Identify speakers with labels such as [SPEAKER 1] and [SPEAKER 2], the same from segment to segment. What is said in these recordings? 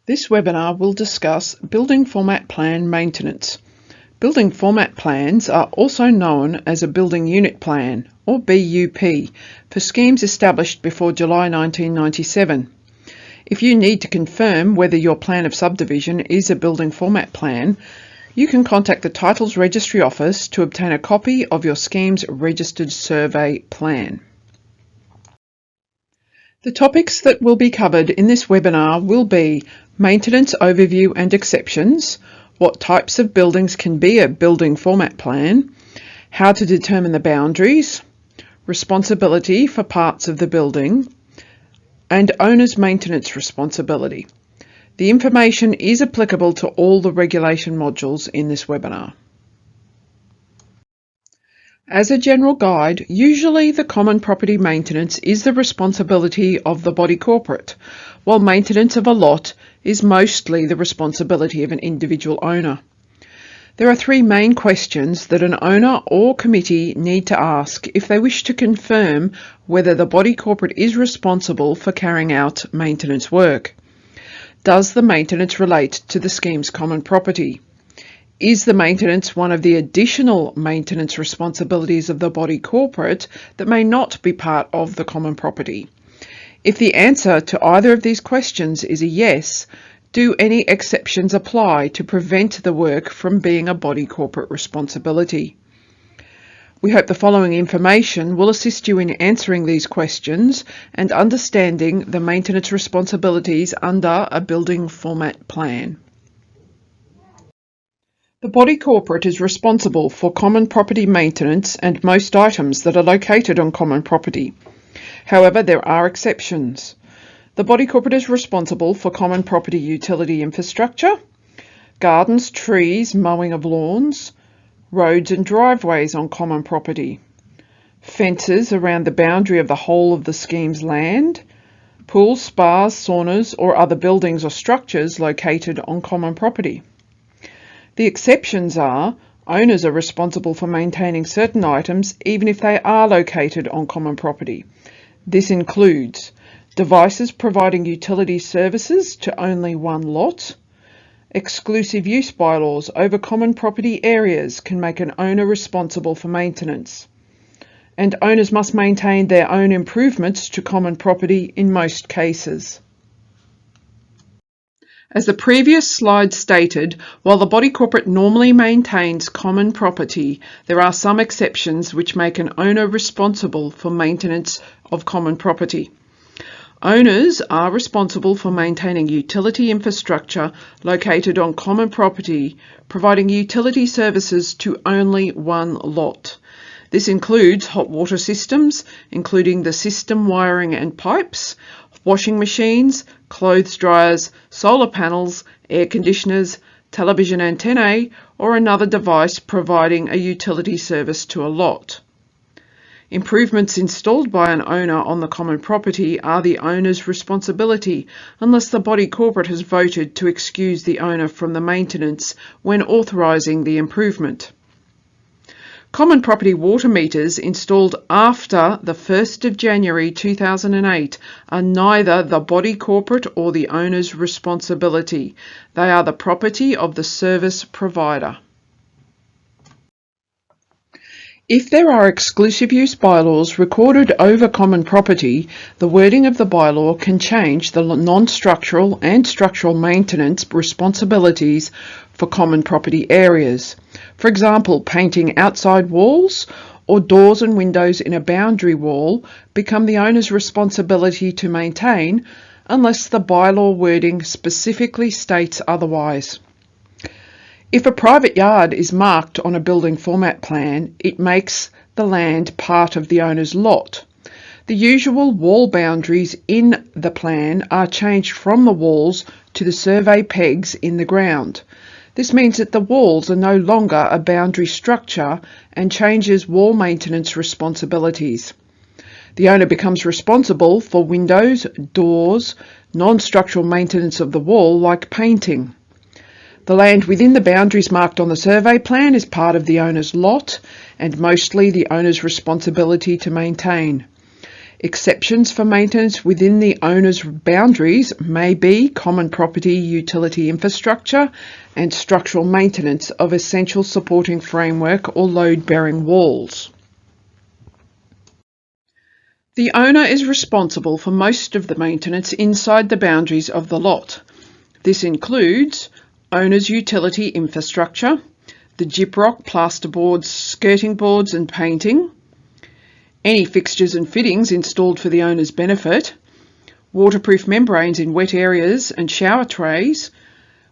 [SPEAKER 1] This webinar will discuss Building Format Plan maintenance. Building Format Plans are also known as a Building Unit Plan, or BUP, for schemes established before July 1997. If you need to confirm whether your plan of subdivision is a Building Format Plan, you can contact the Titles Registry Office to obtain a copy of your scheme's registered survey plan. The topics that will be covered in this webinar will be maintenance overview and exceptions, what types of buildings can be a building format plan, how to determine the boundaries, responsibility for parts of the building, and owner's maintenance responsibility. The information is applicable to all the regulation modules in this webinar. As a general guide, usually the common property maintenance is the responsibility of the body corporate, while maintenance of a lot is mostly the responsibility of an individual owner. There are three main questions that an owner or committee need to ask if they wish to confirm whether the body corporate is responsible for carrying out maintenance work. Does the maintenance relate to the scheme's common property? Is the maintenance one of the additional maintenance responsibilities of the body corporate that may not be part of the common property? If the answer to either of these questions is a yes, do any exceptions apply to prevent the work from being a body corporate responsibility? We hope the following information will assist you in answering these questions and understanding the maintenance responsibilities under a building format plan. The body corporate is responsible for common property maintenance and most items that are located on common property. However, there are exceptions. The body corporate is responsible for common property utility infrastructure, gardens, trees, mowing of lawns, roads and driveways on common property, fences around the boundary of the whole of the scheme's land, pools, spas, saunas or other buildings or structures located on common property. The exceptions are owners are responsible for maintaining certain items even if they are located on common property. This includes devices providing utility services to only one lot. Exclusive use bylaws over common property areas can make an owner responsible for maintenance. And owners must maintain their own improvements to common property in most cases. As the previous slide stated, while the body corporate normally maintains common property, there are some exceptions which make an owner responsible for maintenance of common property. Owners are responsible for maintaining utility infrastructure located on common property, providing utility services to only one lot. This includes hot water systems, including the system wiring and pipes, washing machines, clothes dryers, solar panels, air conditioners, television antennae, or another device providing a utility service to a lot. Improvements installed by an owner on the common property are the owner's responsibility unless the body corporate has voted to excuse the owner from the maintenance when authorising the improvement. Common property water meters installed after the 1st of January 2008 are neither the body corporate or the owner's responsibility. They are the property of the service provider. If there are exclusive use bylaws recorded over common property, the wording of the bylaw can change the non-structural and structural maintenance responsibilities for common property areas. For example, painting outside walls or doors and windows in a boundary wall become the owner's responsibility to maintain unless the bylaw wording specifically states otherwise. If a private yard is marked on a building format plan, it makes the land part of the owner's lot. The usual wall boundaries in the plan are changed from the walls to the survey pegs in the ground. This means that the walls are no longer a boundary structure and changes wall maintenance responsibilities. The owner becomes responsible for windows, doors, non-structural maintenance of the wall like painting. The land within the boundaries marked on the survey plan is part of the owner's lot and mostly the owner's responsibility to maintain. Exceptions for maintenance within the owner's boundaries may be common property utility infrastructure and structural maintenance of essential supporting framework or load-bearing walls. The owner is responsible for most of the maintenance inside the boundaries of the lot. This includes owner's utility infrastructure, the gyprock, plasterboards, skirting boards and painting, any fixtures and fittings installed for the owner's benefit, waterproof membranes in wet areas and shower trays,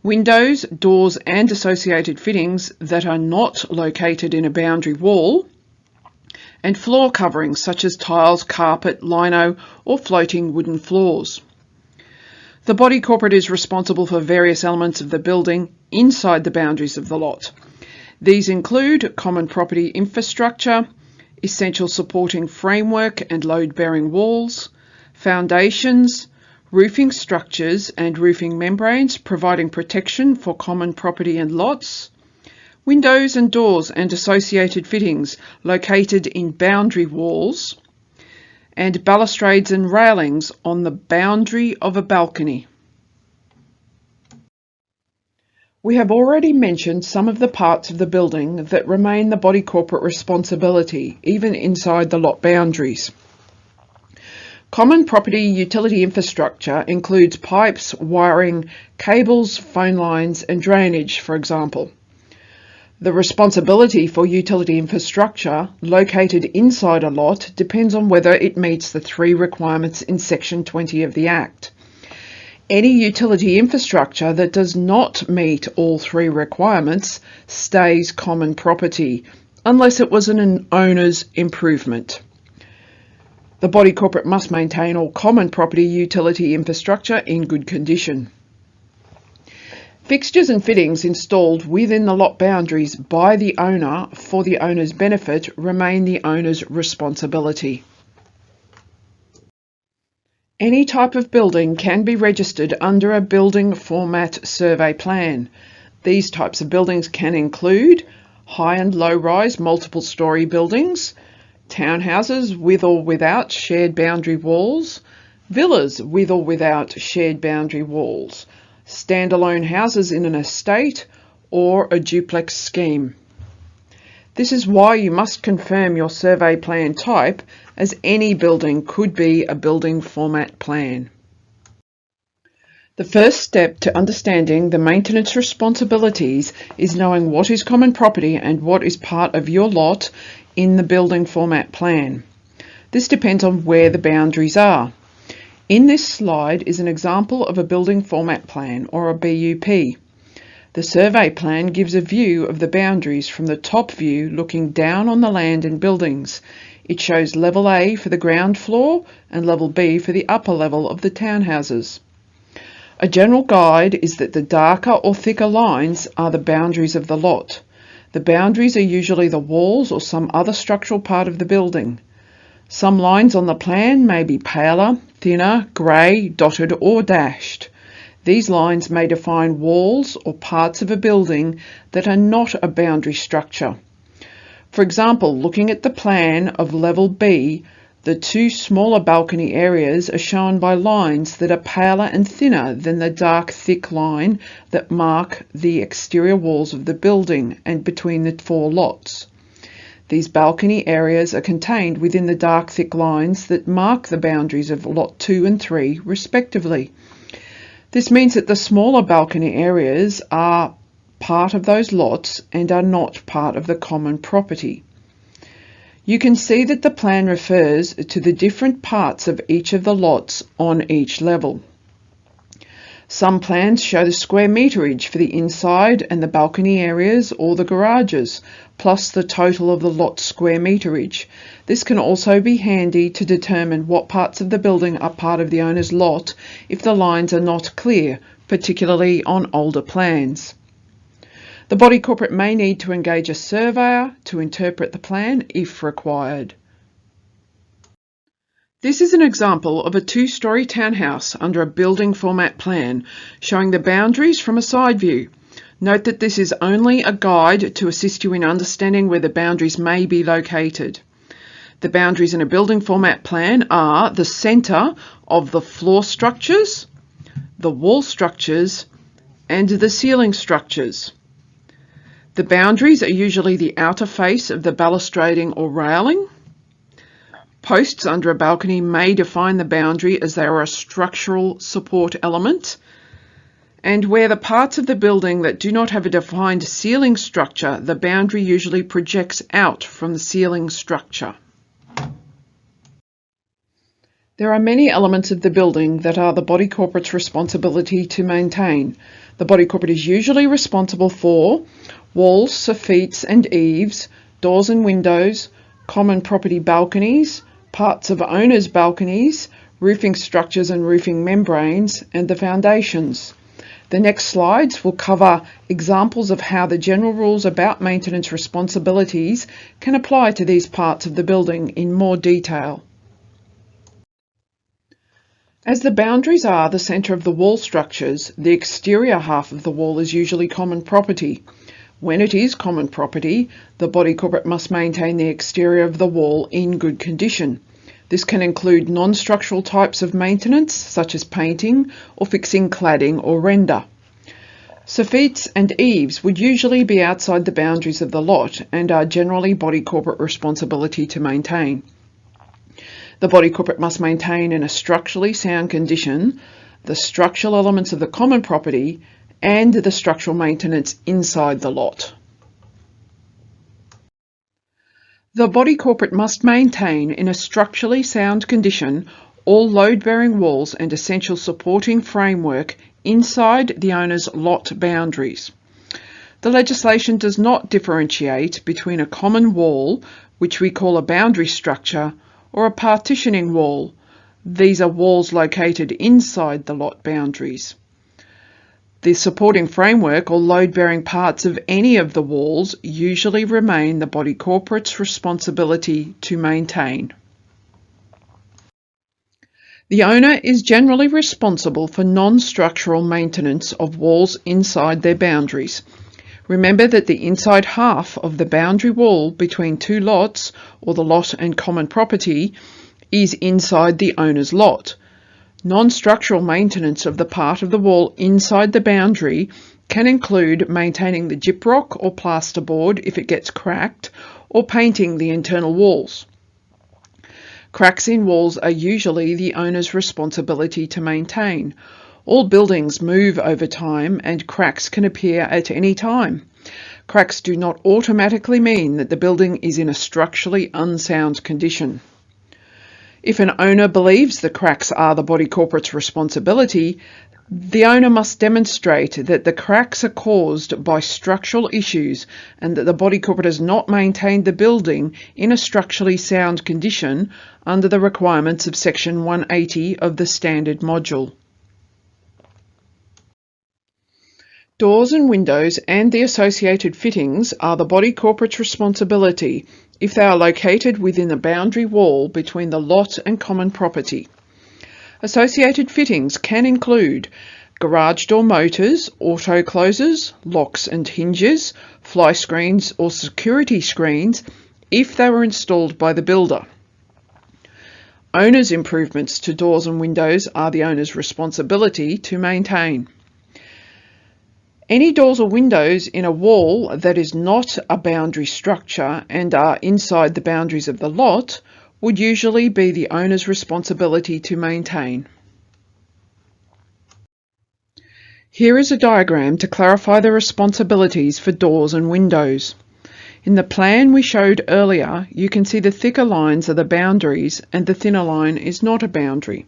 [SPEAKER 1] windows, doors and associated fittings that are not located in a boundary wall, and floor coverings such as tiles, carpet, lino or floating wooden floors. The body corporate is responsible for various elements of the building inside the boundaries of the lot. These include common property infrastructure, essential supporting framework and load-bearing walls, foundations, roofing structures and roofing membranes providing protection for common property and lots, windows and doors and associated fittings located in boundary walls, and balustrades and railings on the boundary of a balcony. We have already mentioned some of the parts of the building that remain the body corporate responsibility, even inside the lot boundaries. Common property utility infrastructure includes pipes, wiring, cables, phone lines and drainage, for example. The responsibility for utility infrastructure located inside a lot depends on whether it meets the 3 requirements in Section 20 of the Act. Any utility infrastructure that does not meet all 3 requirements stays common property, unless it was an owner's improvement. The body corporate must maintain all common property utility infrastructure in good condition. Fixtures and fittings installed within the lot boundaries by the owner for the owner's benefit remain the owner's responsibility. Any type of building can be registered under a building format survey plan. These types of buildings can include high and low rise multiple story buildings, townhouses with or without shared boundary walls, villas with or without shared boundary walls, standalone houses in an estate, or a duplex scheme. This is why you must confirm your survey plan type, as any building could be a building format plan. The first step to understanding the maintenance responsibilities is knowing what is common property and what is part of your lot in the building format plan. This depends on where the boundaries are. In this slide is an example of a building format plan, or a BUP. The survey plan gives a view of the boundaries from the top view looking down on the land and buildings. It shows level A for the ground floor and level B for the upper level of the townhouses. A general guide is that the darker or thicker lines are the boundaries of the lot. The boundaries are usually the walls or some other structural part of the building. Some lines on the plan may be paler, thinner, grey, dotted or dashed. These lines may define walls or parts of a building that are not a boundary structure. For example, looking at the plan of level B, the 2 smaller balcony areas are shown by lines that are paler and thinner than the dark thick line that mark the exterior walls of the building and between the 4 lots. These balcony areas are contained within the dark thick lines that mark the boundaries of lot 2 and 3 respectively. This means that the smaller balcony areas are part of those lots and are not part of the common property. You can see that the plan refers to the different parts of each of the lots on each level. Some plans show the square meterage for the inside and the balcony areas or the garages, plus the total of the lot square meterage. This can also be handy to determine what parts of the building are part of the owner's lot if the lines are not clear, particularly on older plans. The body corporate may need to engage a surveyor to interpret the plan if required. This is an example of a 2-story townhouse under a building format plan, showing the boundaries from a side view. Note that this is only a guide to assist you in understanding where the boundaries may be located. The boundaries in a building format plan are the centre of the floor structures, the wall structures, and the ceiling structures. The boundaries are usually the outer face of the balustrading or railing. Posts under a balcony may define the boundary as they are a structural support element. And where the parts of the building that do not have a defined ceiling structure, the boundary usually projects out from the ceiling structure. There are many elements of the building that are the body corporate's responsibility to maintain. The body corporate is usually responsible for walls, soffits and eaves, doors and windows, common property balconies, parts of owners' balconies, roofing structures and roofing membranes, and the foundations. The next slides will cover examples of how the general rules about maintenance responsibilities can apply to these parts of the building in more detail. As the boundaries are the centre of the wall structures, the exterior half of the wall is usually common property. When it is common property, the body corporate must maintain the exterior of the wall in good condition. This can include non-structural types of maintenance, such as painting or fixing cladding or render. Soffits and eaves would usually be outside the boundaries of the lot and are generally body corporate responsibility to maintain. The body corporate must maintain in a structurally sound condition the structural elements of the common property and the structural maintenance inside the lot. The body corporate must maintain in a structurally sound condition all load-bearing walls and essential supporting framework inside the owner's lot boundaries. The legislation does not differentiate between a common wall, which we call a boundary structure, or a partitioning wall. These are walls located inside the lot boundaries. The supporting framework or load-bearing parts of any of the walls usually remain the body corporate's responsibility to maintain. The owner is generally responsible for non-structural maintenance of walls inside their boundaries. Remember that the inside half of the boundary wall between two lots, or the lot and common property, is inside the owner's lot. Non-structural maintenance of the part of the wall inside the boundary can include maintaining the gyprock or plasterboard if it gets cracked, or painting the internal walls. Cracks in walls are usually the owner's responsibility to maintain. All buildings move over time and cracks can appear at any time. Cracks do not automatically mean that the building is in a structurally unsound condition. If an owner believes the cracks are the body corporate's responsibility, the owner must demonstrate that the cracks are caused by structural issues and that the body corporate has not maintained the building in a structurally sound condition under the requirements of Section 180 of the Standard Module. Doors and windows and the associated fittings are the body corporate's responsibility if they are located within the boundary wall between the lot and common property. Associated fittings can include garage door motors, auto closers, locks and hinges, fly screens or security screens if they were installed by the builder. Owner's improvements to doors and windows are the owner's responsibility to maintain. Any doors or windows in a wall that is not a boundary structure and are inside the boundaries of the lot would usually be the owner's responsibility to maintain. Here is a diagram to clarify the responsibilities for doors and windows. In the plan we showed earlier, you can see the thicker lines are the boundaries and the thinner line is not a boundary.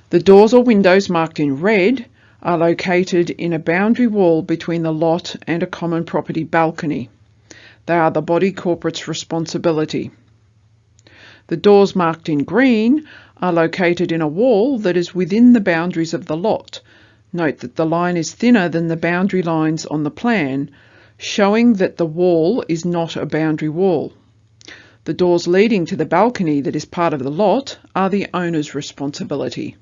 [SPEAKER 1] The doors or windows marked in red are located in a boundary wall between the lot and a common property balcony. They are the body corporate's responsibility. The doors marked in green are located in a wall that is within the boundaries of the lot. Note that the line is thinner than the boundary lines on the plan, showing that the wall is not a boundary wall. The doors leading to the balcony that is part of the lot are the owner's responsibility.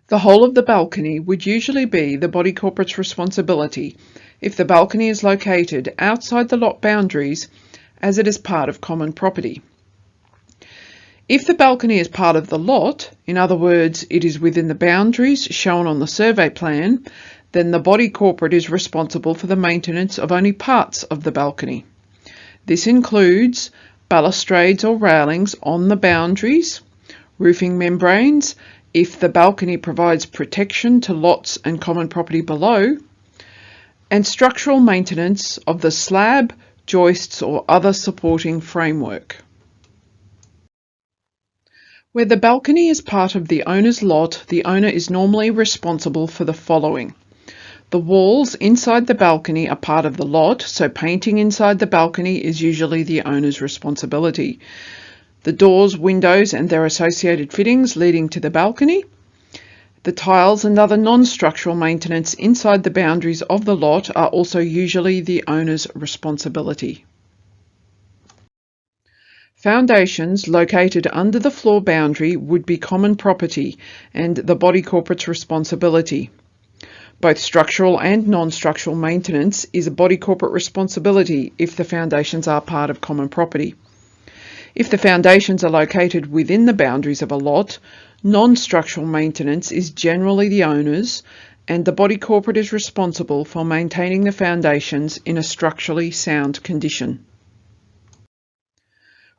[SPEAKER 1] The whole of the balcony would usually be the body corporate's responsibility if the balcony is located outside the lot boundaries as it is part of common property. If the balcony is part of the lot, in other words, it is within the boundaries shown on the survey plan, then the body corporate is responsible for the maintenance of only parts of the balcony. This includes balustrades or railings on the boundaries, roofing membranes if the balcony provides protection to lots and common property below, and structural maintenance of the slab, joists or other supporting framework. Where the balcony is part of the owner's lot, the owner is normally responsible for the following. The walls inside the balcony are part of the lot, so painting inside the balcony is usually the owner's responsibility. The doors, windows and their associated fittings leading to the balcony. The tiles and other non-structural maintenance inside the boundaries of the lot are also usually the owner's responsibility. Foundations located under the floor boundary would be common property and the body corporate's responsibility. Both structural and non-structural maintenance is a body corporate responsibility if the foundations are part of common property. If the foundations are located within the boundaries of a lot, non-structural maintenance is generally the owner's, and the body corporate is responsible for maintaining the foundations in a structurally sound condition.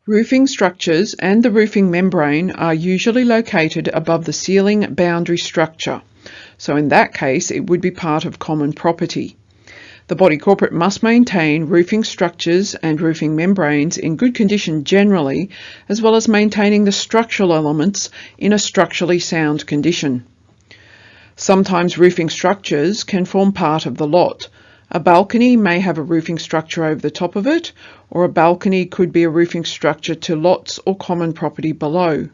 [SPEAKER 1] Roofing structures and the roofing membrane are usually located above the ceiling boundary structure, so in that case it would be part of common property. The body corporate must maintain roofing structures and roofing membranes in good condition generally, as well as maintaining the structural elements in a structurally sound condition. Sometimes roofing structures can form part of the lot. A balcony may have a roofing structure over the top of it, or a balcony could be a roofing structure to lots or common property below.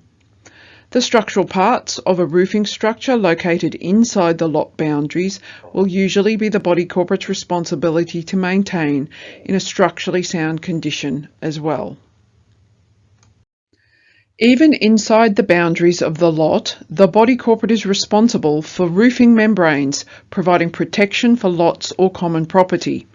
[SPEAKER 1] The structural parts of a roofing structure located inside the lot boundaries will usually be the body corporate's responsibility to maintain in a structurally sound condition as well. Even inside the boundaries of the lot, the body corporate is responsible for roofing membranes, providing protection for lots or common property.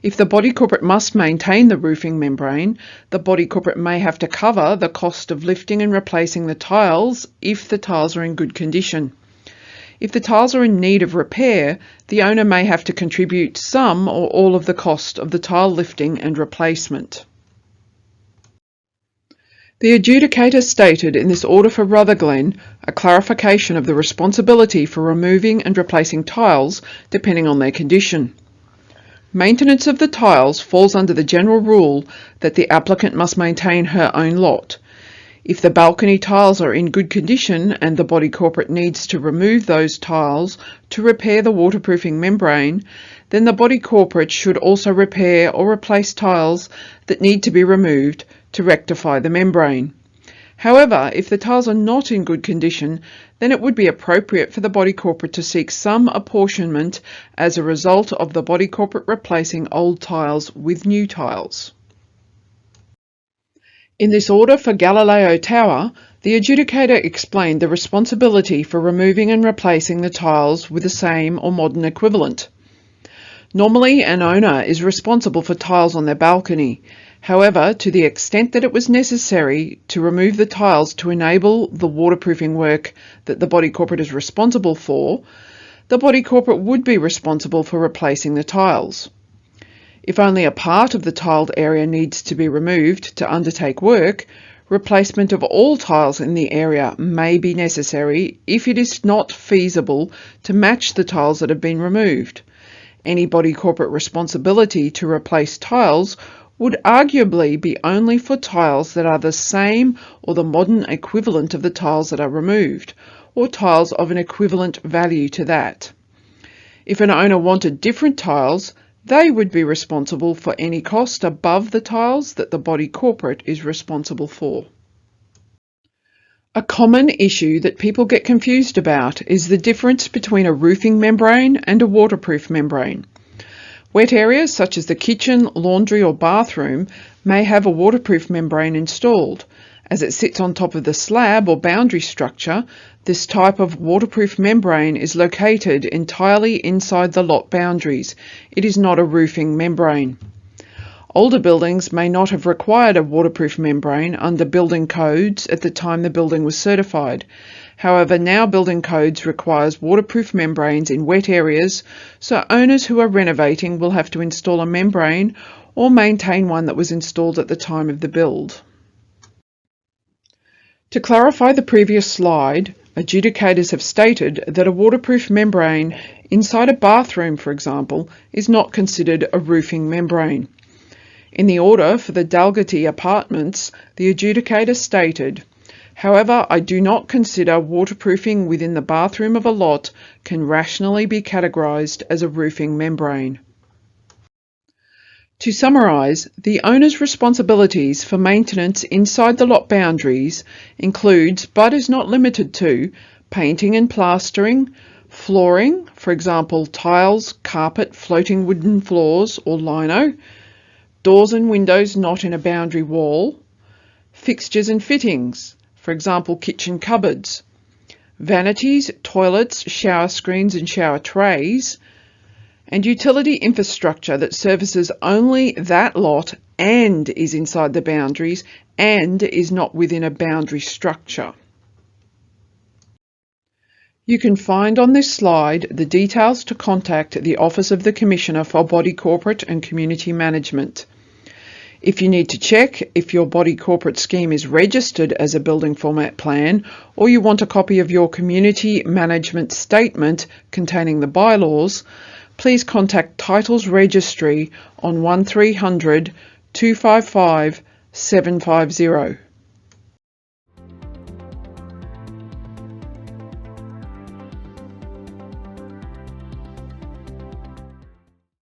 [SPEAKER 1] If the body corporate must maintain the roofing membrane, the body corporate may have to cover the cost of lifting and replacing the tiles if the tiles are in good condition. If the tiles are in need of repair, the owner may have to contribute some or all of the cost of the tile lifting and replacement. The adjudicator stated in this order for Rutherglen a clarification of the responsibility for removing and replacing tiles depending on their condition. Maintenance of the tiles falls under the general rule that the applicant must maintain her own lot. If the balcony tiles are in good condition and the body corporate needs to remove those tiles to repair the waterproofing membrane, then the body corporate should also repair or replace tiles that need to be removed to rectify the membrane. However, if the tiles are not in good condition, then it would be appropriate for the body corporate to seek some apportionment as a result of the body corporate replacing old tiles with new tiles. In this order for Galileo Tower, the adjudicator explained the responsibility for removing and replacing the tiles with the same or modern equivalent. Normally, an owner is responsible for tiles on their balcony. However, to the extent that it was necessary to remove the tiles to enable the waterproofing work that the body corporate is responsible for, the body corporate would be responsible for replacing the tiles. If only a part of the tiled area needs to be removed to undertake work, replacement of all tiles in the area may be necessary if it is not feasible to match the tiles that have been removed. Any body corporate responsibility to replace tiles would arguably be only for tiles that are the same or the modern equivalent of the tiles that are removed, or tiles of an equivalent value to that. If an owner wanted different tiles, they would be responsible for any cost above the tiles that the body corporate is responsible for. A common issue that people get confused about is the difference between a roofing membrane and a waterproof membrane. Wet areas such as the kitchen, laundry or bathroom may have a waterproof membrane installed. As it sits on top of the slab or boundary structure, this type of waterproof membrane is located entirely inside the lot boundaries. It is not a roofing membrane. Older buildings may not have required a waterproof membrane under building codes at the time the building was certified. However, now building codes requires waterproof membranes in wet areas, so owners who are renovating will have to install a membrane or maintain one that was installed at the time of the build. To clarify the previous slide, adjudicators have stated that a waterproof membrane inside a bathroom, for example, is not considered a roofing membrane. In the order for the Dalgety apartments, the adjudicator stated, "However, I do not consider waterproofing within the bathroom of a lot can rationally be categorised as a roofing membrane." To summarise, the owner's responsibilities for maintenance inside the lot boundaries includes, but is not limited to, painting and plastering, flooring, for example tiles, carpet, floating wooden floors or lino, doors and windows not in a boundary wall, fixtures and fittings, for example kitchen cupboards, vanities, toilets, shower screens and shower trays, and utility infrastructure that services only that lot and is inside the boundaries and is not within a boundary structure. You can find on this slide the details to contact the Office of the Commissioner for Body Corporate and Community Management. If you need to check if your body corporate scheme is registered as a building format plan, or you want a copy of your community management statement containing the bylaws, please contact Titles Registry on 1300 255 750.